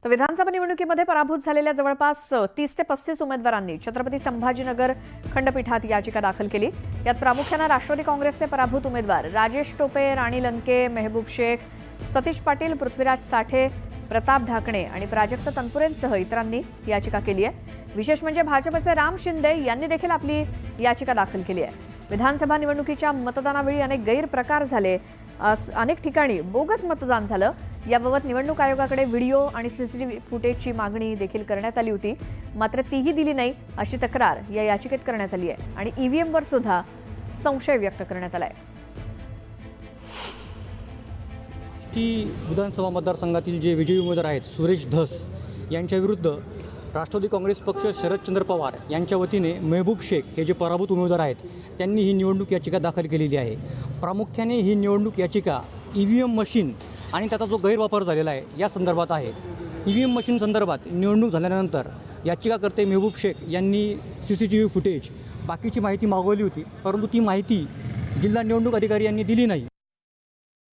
तर विधानसभा निवडणुकीमध्ये पराभूत झालेल्या जवळपास 30 ते 35 उमेदवारांनी छत्रपती संभाजीनगर खंडपीठात याचिका दाखल केली। यात प्रामुख्याने राष्ट्रवादी काँग्रेसचे पराभूत उमेदवार राजेश टोपे, राणी लंके, मेहबूब शेख, सतीश पाटील, पृथ्वीराज साठे, प्रताप ढाकणे आणि प्राजक्त तनपुरेंसह इतरांनी याचिका केली आहे। विशेष म्हणजे भाजपचे राम शिंदे यांनी देखील आपली याचिका दाखल केली आहे। विधानसभा निवडणुकीच्या मतदानावेळी अनेक गैरप्रकार झाले, अनेक ठिकाणी बोगस मतदान झालं। याबाबत निवडणूक आयोगाकडे व्हिडिओ आणि सीसीटीव्ही फुटेजची मागणी देखील करण्यात आली होती, मात्र तीही दिली नाही अशी तक्रार या याचिकेत करण्यात आली आहे आणि ईव्हीएमवर सुद्धा संशय व्यक्त करण्यात आलाय। विधानसभा मतदारसंघातील जे विजयी उमेदवार आहेत सुरेश धस यांच्या विरुद्ध राष्ट्रवादी काँग्रेस पक्ष शरदचंद्र पवार यांच्या वतीने मेहबूब शेख हे जे पराभूत उमेदवार आहेत त्यांनी ही निवडणूक याचिका दाखल केलेली आहे। प्रामुख्याने ही निवडणूक याचिका ईव्हीएम मशीन आणि त्याचा जो गैरवापर झालेला आहे या संदर्भात आहे। ईव्हीएम मशीन संदर्भात निवडणूक झाल्यानंतर याचिकाकर्ते मेहबूब शेख यांनी सीसीटीव्ही फुटेज बाकीची माहिती मागवली होती, परंतु ती माहिती जिल्हा निवडणूक अधिकारी यांनी दिली नाही।